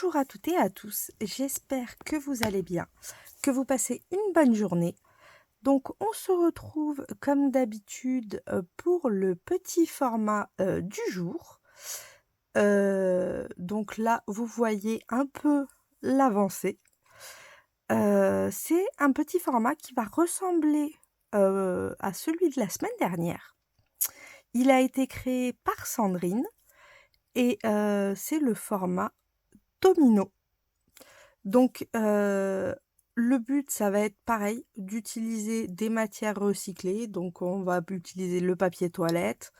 Bonjour à toutes et à tous, j'espère que vous allez bien, que vous passez une bonne journée. Donc on se retrouve comme d'habitude pour le petit format du jour. Donc là, vous voyez un peu l'avancée. C'est un petit format qui va ressembler à celui de la semaine dernière. Il a été créé par Sandrine et c'est le format domino. Donc, le but, ça va être pareil, d'utiliser des matières recyclées. Donc, on va utiliser le papier toilette,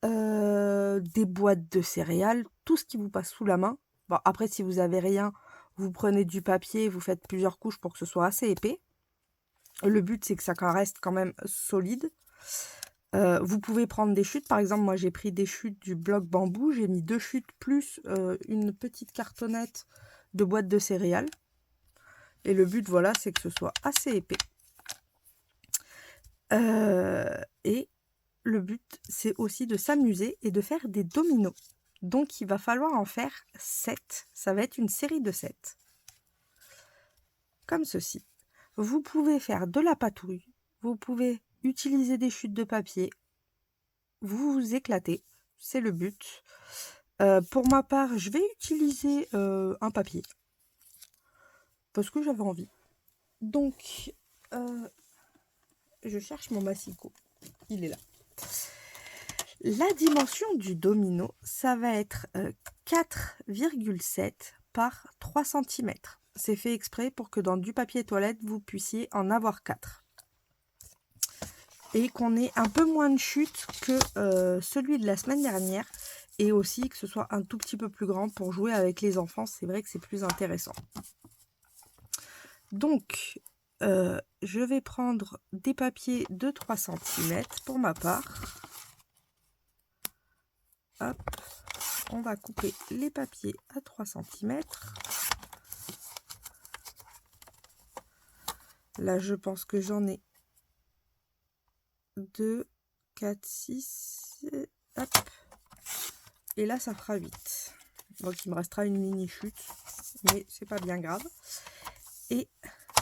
des boîtes de céréales, tout ce qui vous passe sous la main. Bon, après, si vous avez rien, vous prenez du papier, vous faites plusieurs couches pour que ce soit assez épais. Le but, c'est que ça reste quand même solide. Vous pouvez prendre des chutes. Par exemple, moi, j'ai pris des chutes du bloc bambou. J'ai mis 2 chutes plus une petite cartonnette de boîte de céréales. Et le but, voilà, c'est que ce soit assez épais. Et le but, c'est aussi de s'amuser et de faire des dominos. Donc, il va falloir en faire 7. Ça va être une série de 7. Comme ceci. Vous pouvez faire de la patouille. Vous pouvez utiliser des chutes de papier. Vous vous éclatez. C'est le but. Pour ma part, je vais utiliser un papier. Parce que j'avais envie. Donc, je cherche mon massicot. Il est là. La dimension du domino, ça va être 4,7 par 3 cm. C'est fait exprès pour que dans du papier toilette, vous puissiez en avoir 4. Et qu'on ait un peu moins de chute que celui de la semaine dernière. Et aussi que ce soit un tout petit peu plus grand pour jouer avec les enfants. C'est vrai que c'est plus intéressant. Donc, je vais prendre des papiers de 3 cm pour ma part. Hop, on va couper les papiers à 3 cm. Là, je pense que j'en ai 2, 4, 6. Hop. Et là, ça fera 8. Donc, il me restera une mini chute, mais c'est pas bien grave. Et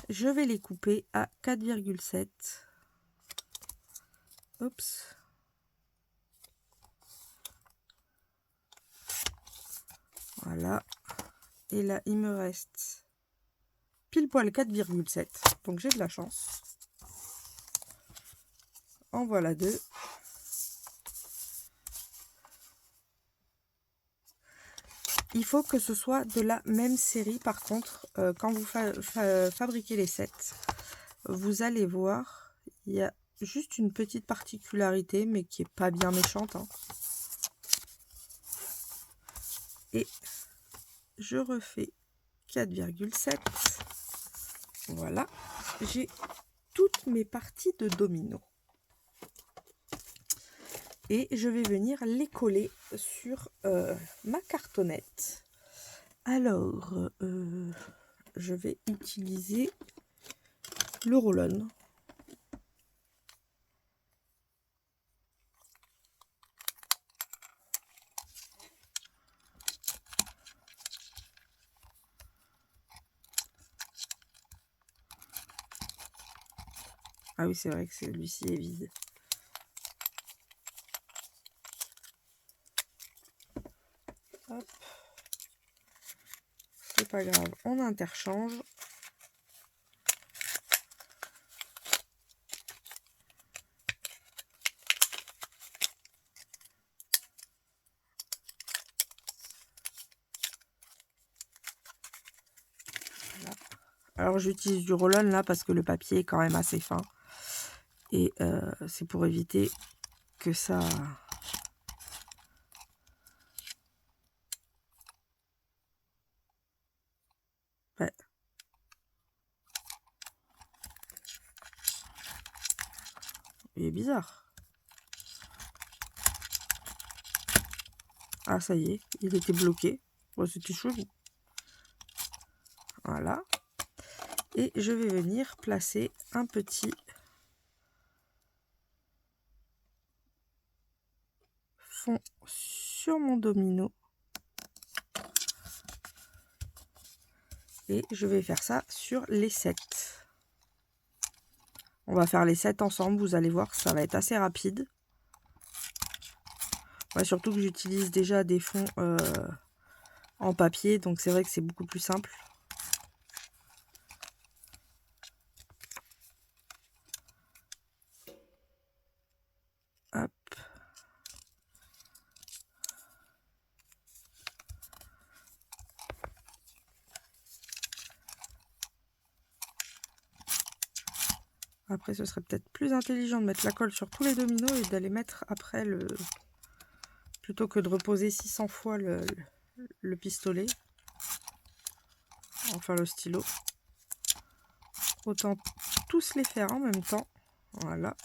je vais les couper à 4,7. Oups. Voilà. Et là, il me reste pile poil 4,7. Donc, j'ai de la chance. En voilà 2. Il faut que ce soit de la même série. Par contre, quand vous fabriquez les sets, vous allez voir, il y a juste une petite particularité, mais qui est pas bien méchante. Hein. Et je refais 4,7. Voilà. J'ai toutes mes parties de domino. Et je vais venir les coller sur ma cartonnette. Alors, je vais utiliser le roll-on. Ah oui, c'est vrai que celui-ci est vide. Hop. C'est pas grave, on interchange. Voilà. Alors j'utilise du roll-on là parce que le papier est quand même assez fin. Et c'est pour éviter que ça... Ouais. Il est bizarre. Ah ça y est, il était bloqué. Bon, c'était chelou. Voilà. Et je vais venir placer un petit fond sur mon domino. Et je vais faire ça sur les 7. On va faire les 7 ensemble, vous allez voir, ça va être assez rapide. Ouais, surtout que j'utilise déjà des fonds en papier, donc c'est vrai que c'est beaucoup plus simple. Hop. Après, ce serait peut-être plus intelligent de mettre la colle sur tous les dominos et d'aller mettre après le... plutôt que de reposer 600 fois le pistolet. Enfin, le stylo. Autant tous les faire en même temps. Voilà.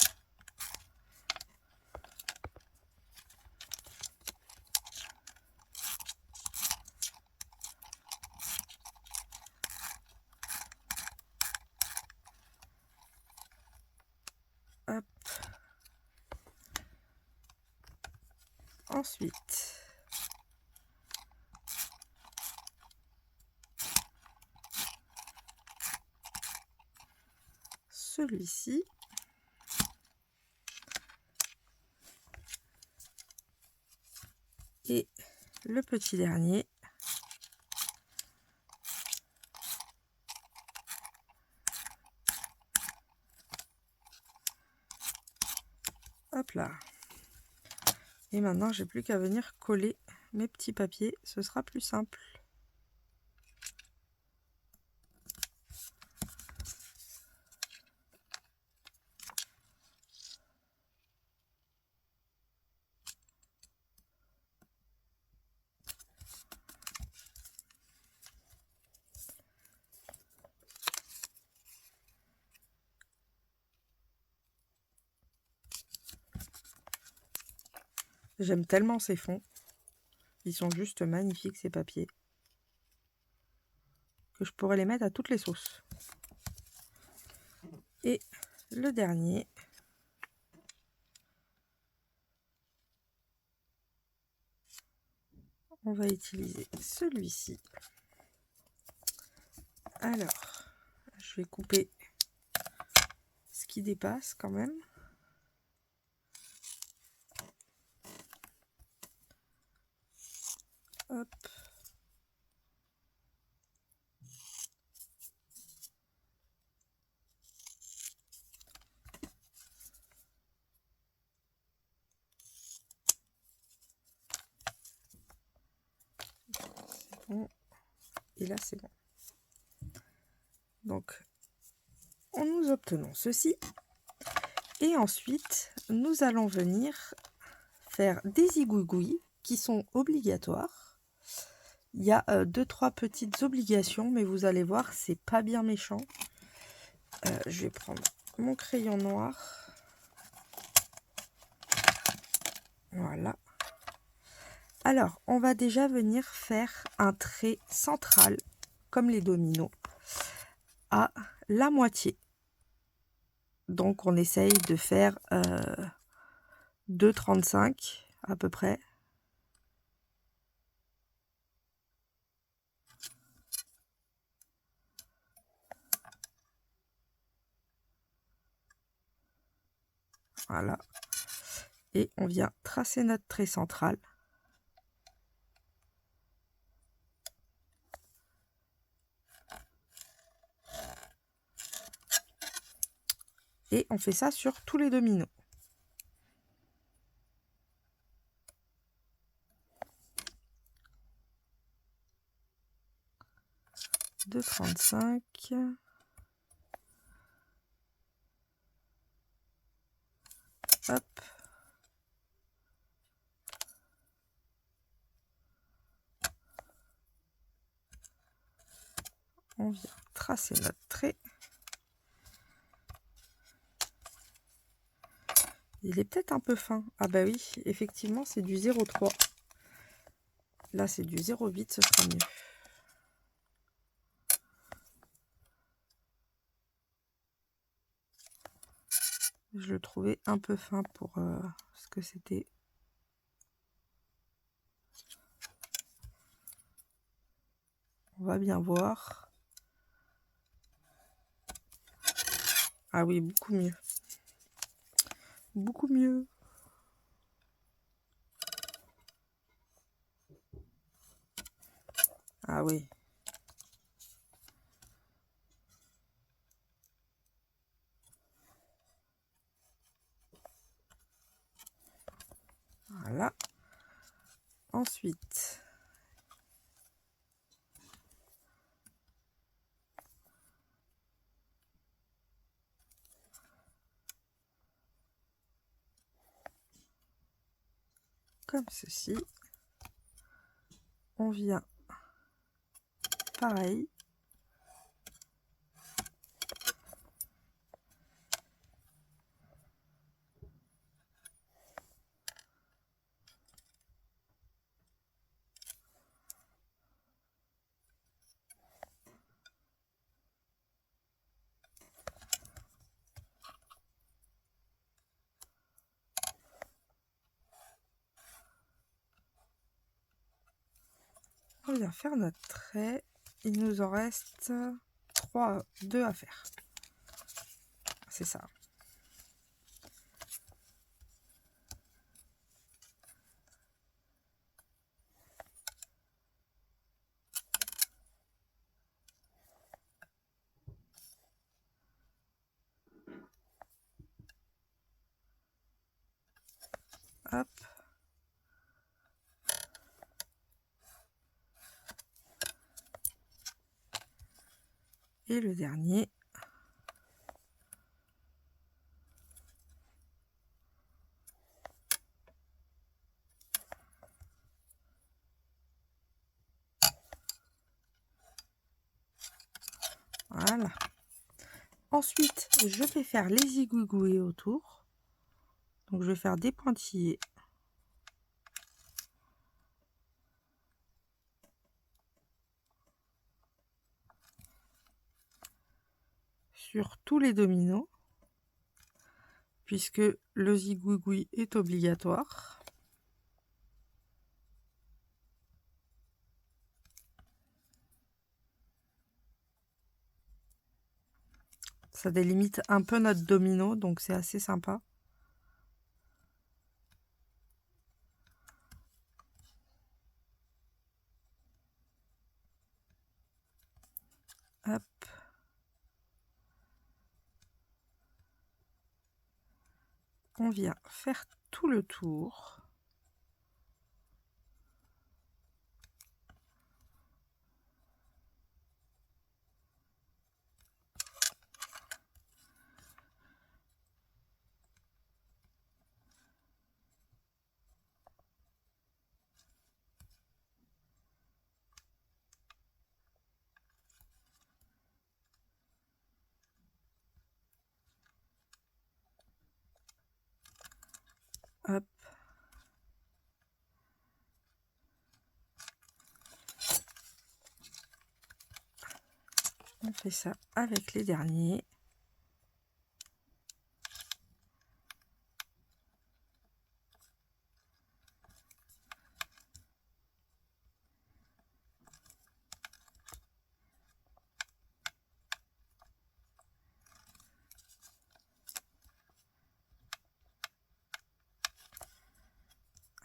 Hop. Ensuite, celui-ci. Et le petit dernier. Hop là. Et maintenant, j'ai plus qu'à venir coller mes petits papiers. Ce sera plus simple. J'aime tellement ces fonds. Ils sont juste magnifiques, ces papiers. Que je pourrais les mettre à toutes les sauces. Et le dernier. On va utiliser celui-ci. Alors, je vais couper ce qui dépasse quand même. Hop. Bon. Et là, c'est bon. Donc, nous obtenons ceci. Et ensuite, nous allons venir faire des zigouigouis qui sont obligatoires. Il y a 2-3 petites obligations, mais vous allez voir, c'est pas bien méchant. Je vais prendre mon crayon noir. Voilà. Alors, on va déjà venir faire un trait central, comme les dominos, à la moitié. Donc, on essaye de faire 2,35 à peu près. Voilà. Et on vient tracer notre trait central. Et on fait ça sur tous les dominos. De 35. Hop. On vient tracer notre trait. Il est peut-être un peu fin. Ah bah oui, effectivement, c'est du 0,3. Là, c'est du 0,8, ce sera mieux. Je le trouvais un peu fin pour ce que c'était. On va bien voir. Ah oui, beaucoup mieux. Beaucoup mieux. Ah oui. Voilà. Ensuite, comme ceci, on vient pareil. On vient faire notre trait. Il nous en reste 2 à faire. C'est ça. Hop. Et le dernier. Voilà. Ensuite, je vais faire les zigouigoués autour. Donc, je vais faire des pointillés. Sur tous les dominos. Puisque le zigouigoui est obligatoire. Ça délimite un peu notre domino, donc c'est assez sympa. Hop. On vient faire tout le tour. Hop. On fait ça avec les derniers.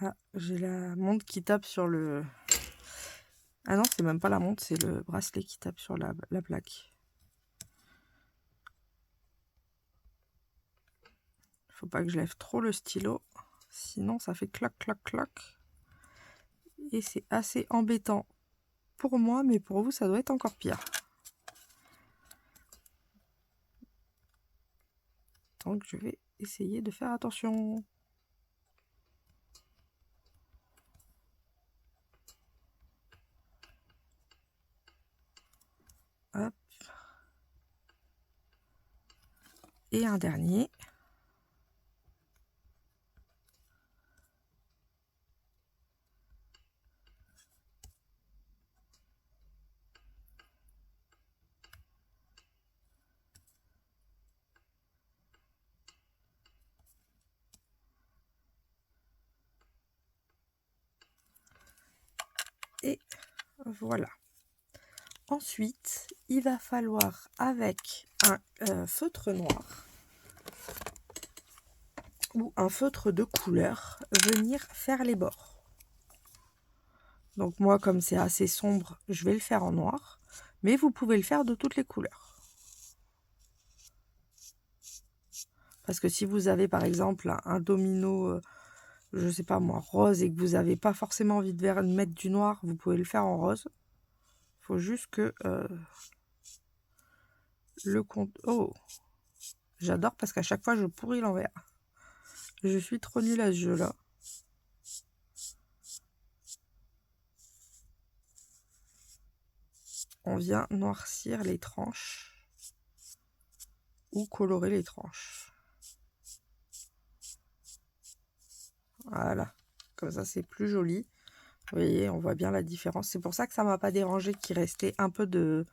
Ah, j'ai la montre qui tape sur le... Ah non, c'est même pas la montre, c'est le bracelet qui tape sur la plaque. Faut pas que je lève trop le stylo, sinon ça fait clac, clac, clac. Et c'est assez embêtant pour moi, mais pour vous, ça doit être encore pire. Donc je vais essayer de faire attention. Hop. Et un dernier. Et voilà. Ensuite, il va falloir, avec un feutre noir ou un feutre de couleur, venir faire les bords. Donc moi, comme c'est assez sombre, je vais le faire en noir, mais vous pouvez le faire de toutes les couleurs. Parce que si vous avez par exemple un domino, je sais pas moi, rose, et que vous n'avez pas forcément envie de mettre du noir, vous pouvez le faire en rose. Il faut juste que le compte... Oh, j'adore parce qu'à chaque fois je pourris l'envers. Je suis trop nulle à ce jeu-là. On vient noircir les tranches ou colorer les tranches. Voilà, comme ça c'est plus joli. Vous voyez, on voit bien la différence. C'est pour ça que ça m'a pas dérangé qu'il restait un peu de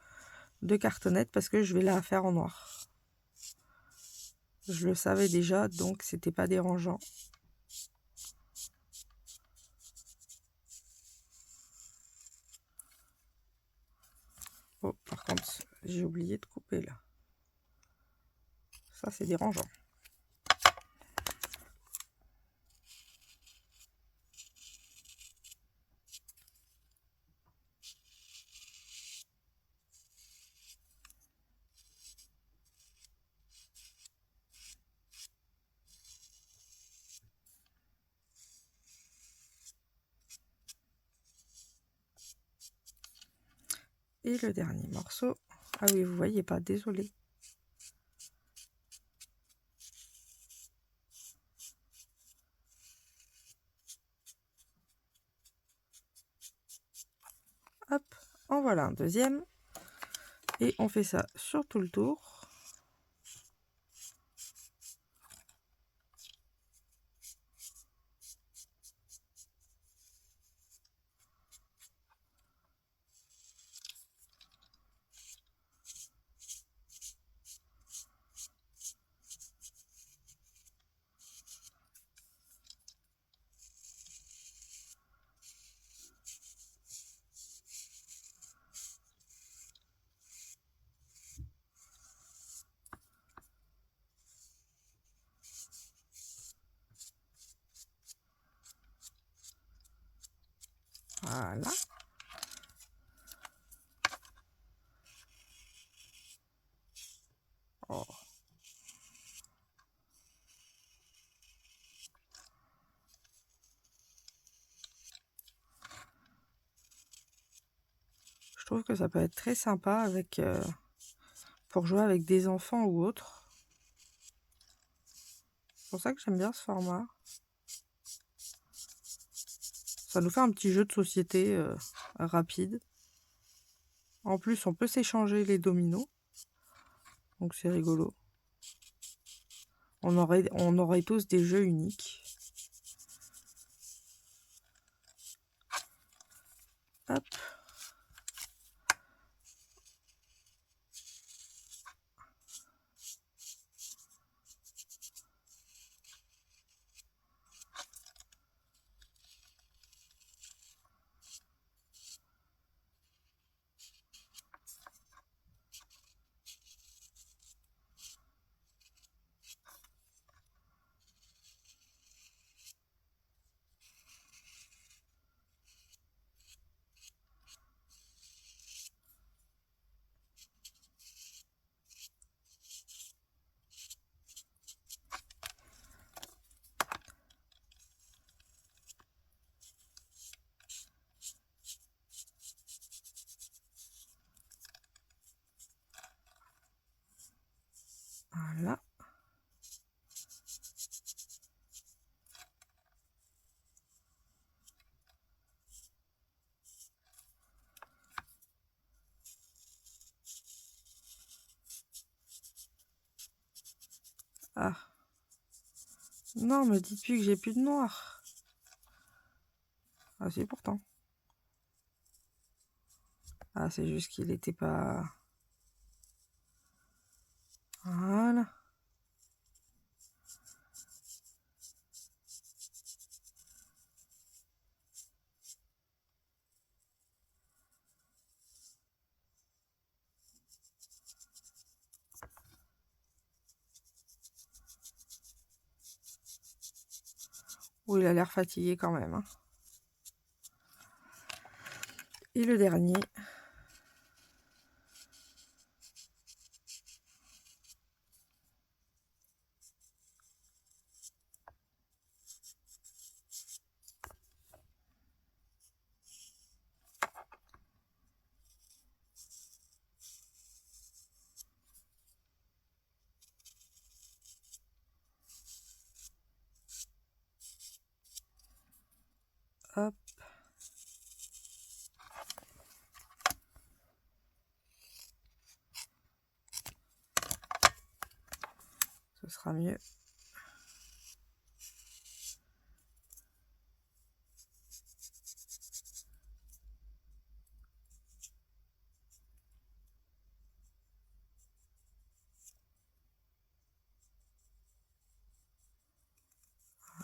cartonnette, parce que je vais la faire en noir. Je le savais déjà, donc c'était pas dérangeant. Oh, par contre, j'ai oublié de couper là. Ça, c'est dérangeant. Et le dernier morceau. Ah oui, vous voyez pas, désolé. Hop, en voilà un deuxième. Et on fait ça sur tout le tour. Voilà. Oh. Je trouve que ça peut être très sympa avec pour jouer avec des enfants ou autres. C'est pour ça que j'aime bien ce format. Ça nous fait un petit jeu de société rapide. En plus, on peut s'échanger les dominos. Donc c'est rigolo. On aurait tous des jeux uniques. Hop. Voilà. Ah. Non, me dites plus que j'ai plus de noir. Ah si, pourtant. Ah, c'est juste qu'il n'était pas... Voilà. Oh, il a l'air fatigué quand même, hein. Et le dernier. Hop. Ce sera mieux.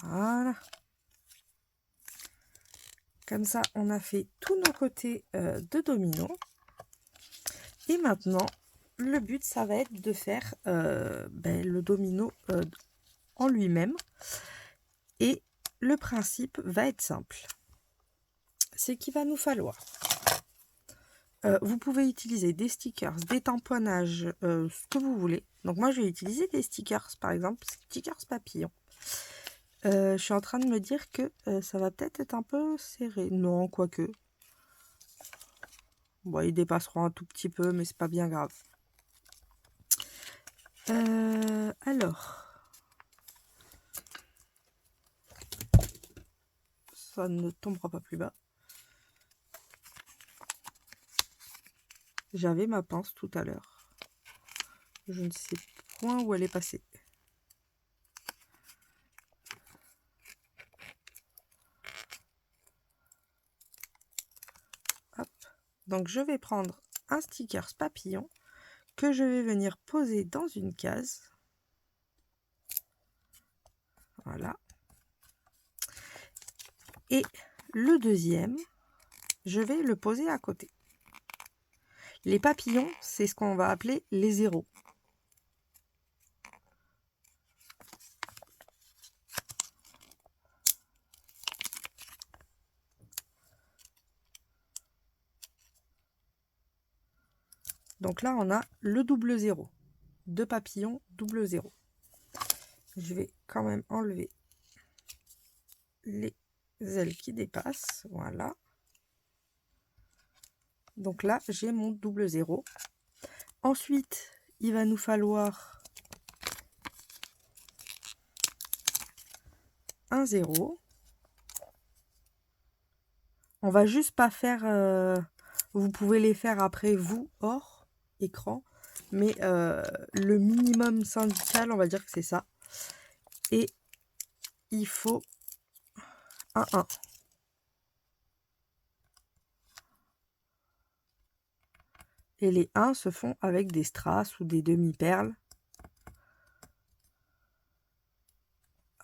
Voilà. Comme ça, on a fait tous nos côtés de domino. Et maintenant, le but, ça va être de faire le domino en lui-même. Et le principe va être simple. C'est qu'il va nous falloir... vous pouvez utiliser des stickers, des tamponnages, ce que vous voulez. Donc moi, je vais utiliser des stickers, par exemple, stickers papillons. Je suis en train de me dire que ça va peut-être être un peu serré. Non, quoique. Bon, ils dépasseront un tout petit peu, mais c'est pas bien grave. Alors, ça ne tombera pas plus bas. J'avais ma pince tout à l'heure. Je ne sais point où elle est passée. Hop. Donc, je vais prendre un sticker papillon que je vais venir poser dans une case. Voilà. Et le deuxième, je vais le poser à côté. Les papillons, c'est ce qu'on va appeler les zéros. Donc là, on a le double zéro. 2 papillons, double zéro. Je vais quand même enlever les ailes qui dépassent. Voilà. Donc là, j'ai mon double zéro. Ensuite, il va nous falloir un zéro. On va juste pas faire... vous pouvez les faire après, vous, hors écran. Mais le minimum syndical, on va dire que c'est ça. Et il faut un 1. Et les 1 se font avec des strass ou des demi-perles.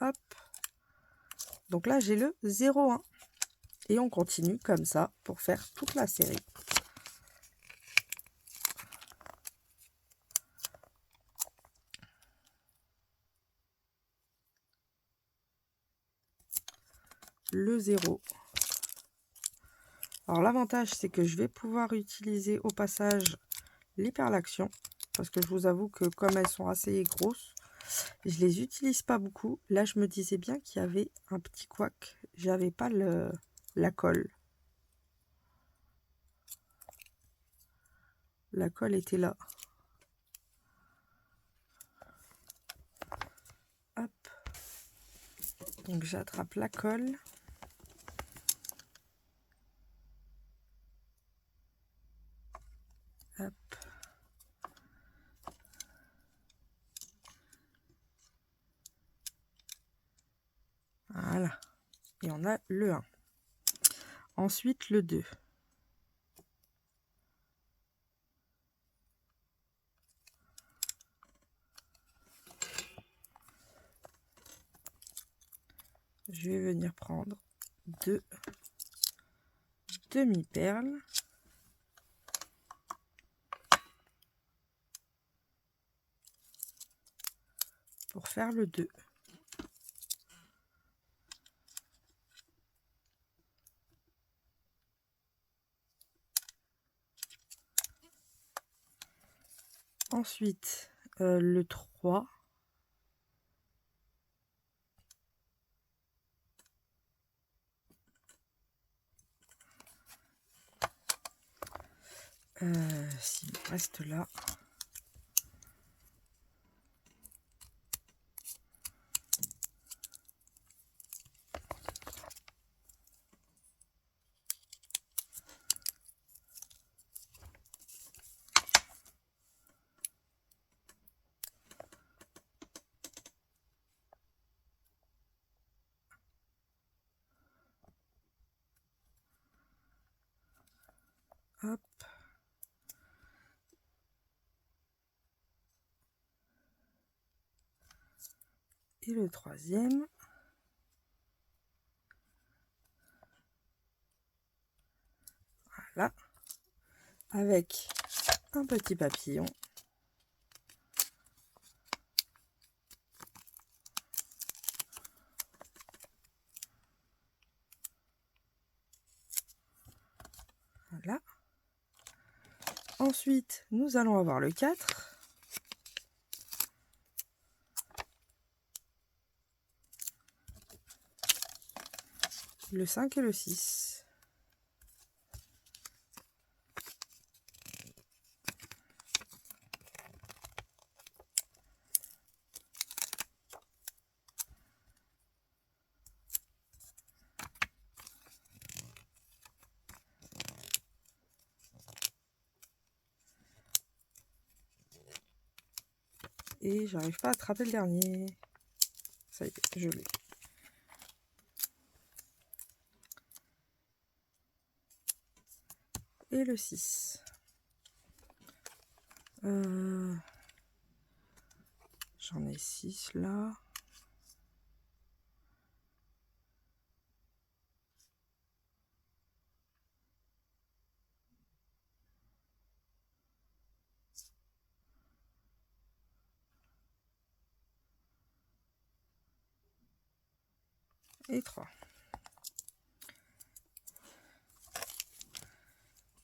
Hop. Donc là, j'ai le 0,1. Et on continue comme ça pour faire toute la série. Le 0. Alors l'avantage, c'est que je vais pouvoir utiliser au passage les perles action. Parce que je vous avoue que comme elles sont assez grosses, je les utilise pas beaucoup. Là, je me disais bien qu'il y avait un petit couac. J'avais pas la colle. La colle était là. Hop. Donc j'attrape la colle. Hop. Voilà. Et on a le 1. Ensuite, le 2. Je vais venir prendre 2 demi-perles. Pour faire le 2. Ensuite, le 3. S'il reste là. Hop. Et le 3e. Voilà. Avec un petit papillon. Voilà. Ensuite, nous allons avoir le 4. Le 5 et le 6. Et j'arrive pas à attraper le dernier. Ça y est, je l'ai. Et le 6. J'en ai 6 là. Et 3.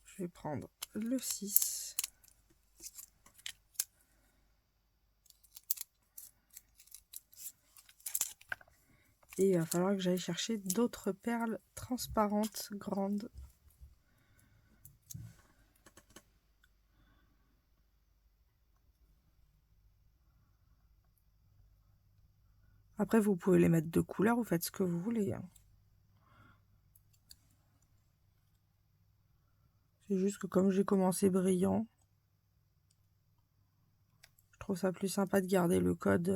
Je vais prendre le 6. Et il va falloir que j'aille chercher d'autres perles transparentes grandes. Après, vous pouvez les mettre de couleur, vous faites ce que vous voulez. Hein. C'est juste que comme j'ai commencé brillant, je trouve ça plus sympa de garder le code.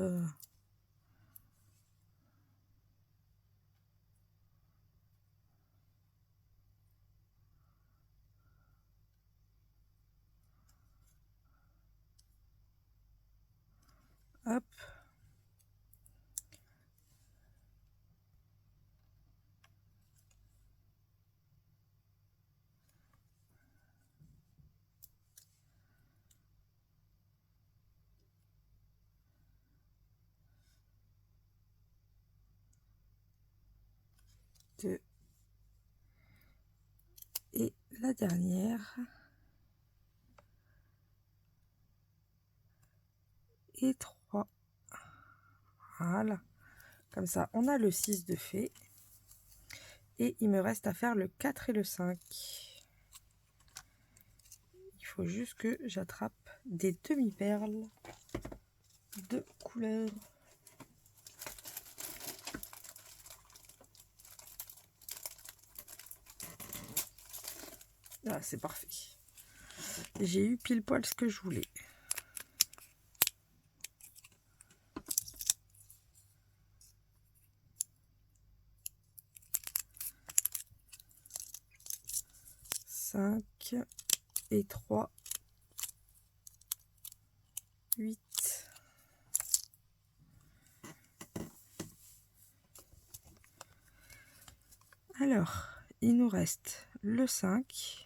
Hop. Deux. Et la dernière. Et 3. Voilà. Comme ça, on a le 6 de fait. Et il me reste à faire le 4 et le 5. Il faut juste que j'attrape des demi-perles de couleur. Ah, c'est parfait. J'ai eu pile poil ce que je voulais. Cinq et 3. 8. Alors, il nous reste le 5.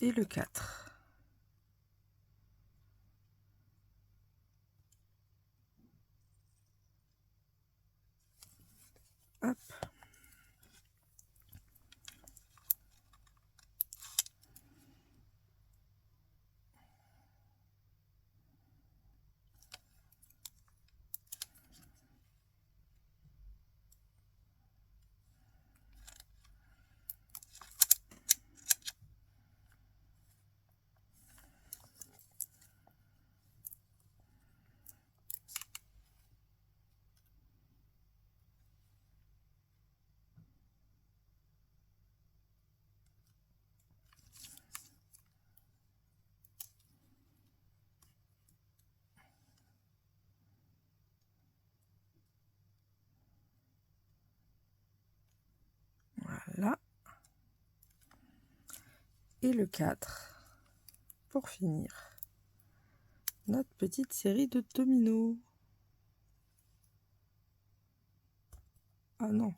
Et le 4. Hop. et le 4 pour finir notre petite série de dominos. Ah non.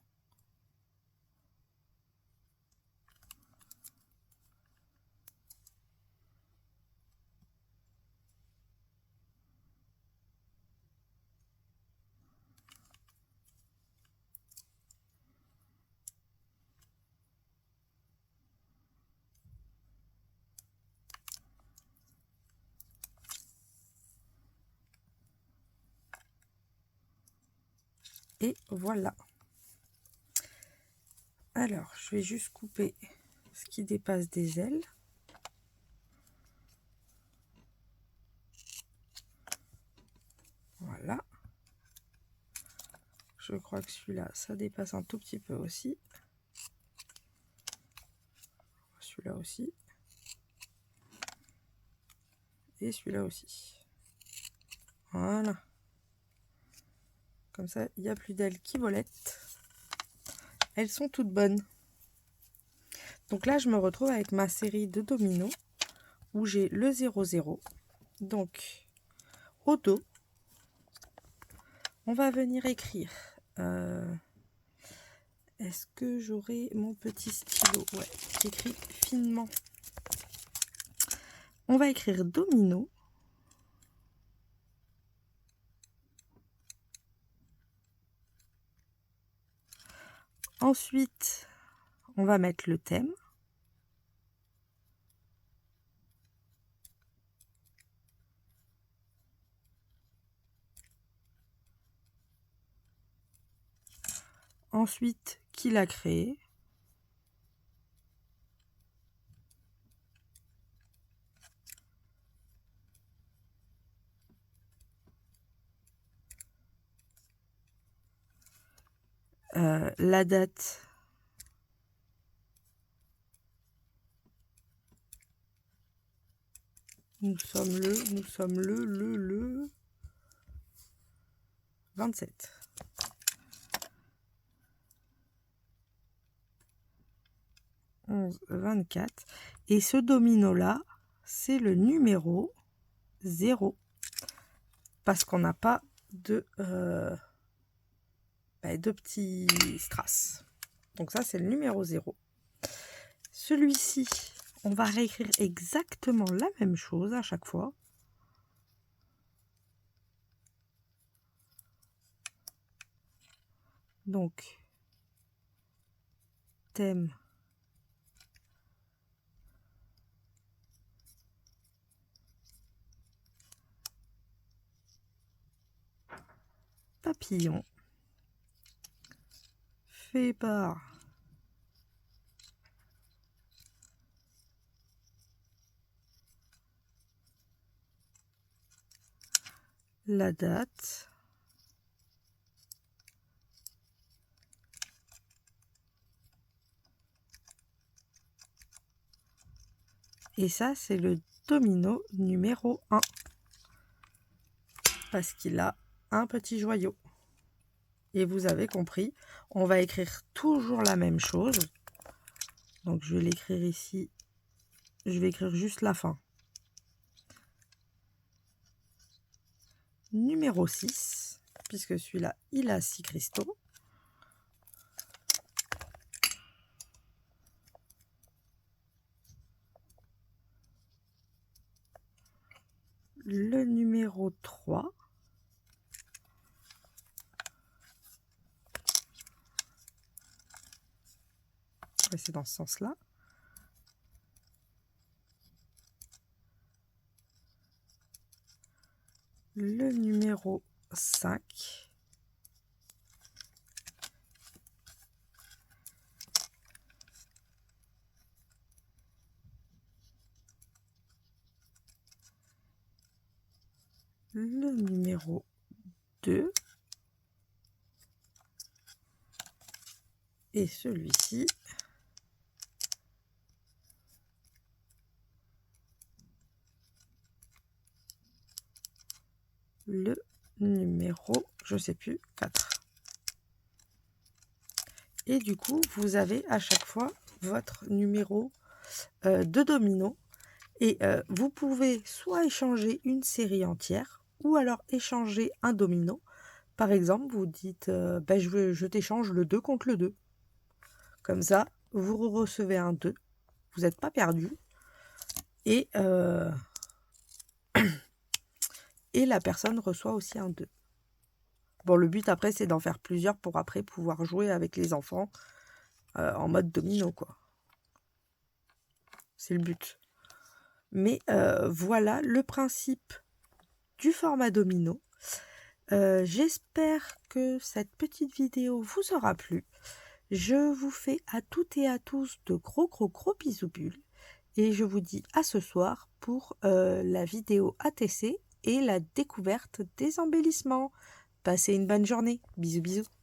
Et voilà. Alors, je vais juste couper ce qui dépasse des ailes. Voilà. Je crois que celui-là, ça dépasse un tout petit peu aussi. Celui-là aussi. Et celui-là aussi. Voilà. Comme ça, il n'y a plus d'ailes qui volettent. Elles sont toutes bonnes. Donc là, je me retrouve avec ma série de dominos où j'ai le 0,0. Donc, au dos, on va venir écrire. Est-ce que j'aurai mon petit stylo? Ouais, j'écris finement. On va écrire domino. Ensuite, on va mettre le thème. Ensuite, qui l'a créé. La date. Nous sommes le 27. « 11, 24. Et ce domino-là, c'est le numéro 0. Parce qu'on n'a pas de petits strass. Donc ça, c'est le numéro 0. Celui-ci, on va réécrire exactement la même chose à chaque fois. Donc, thème. Papillon. Fait par la date. Et ça, c'est le domino numéro 1. Parce qu'il a un petit joyau. Et vous avez compris, on va écrire toujours la même chose. Donc, je vais l'écrire ici. Je vais écrire juste la fin. Numéro 6, puisque celui-là, il a 6 cristaux. Le numéro 3. C'est dans ce sens-là. Le numéro 5. Le numéro 2. Et celui-ci. Le numéro, je sais plus, 4. Et du coup, vous avez à chaque fois votre numéro de dominos et vous pouvez soit échanger une série entière ou alors échanger un domino. Par exemple, vous dites bah, je t'échange le 2 contre le 2. Comme ça, vous recevez un 2, vous n'êtes pas perdu et la personne reçoit aussi un 2. Bon, le but après, c'est d'en faire plusieurs pour après pouvoir jouer avec les enfants en mode domino, quoi. C'est le but. Mais voilà le principe du format domino. J'espère que cette petite vidéo vous aura plu. Je vous fais à toutes et à tous de gros bisous bulles. Et je vous dis à ce soir pour la vidéo ATC et la découverte des embellissements. Passez une bonne journée. Bisous bisous.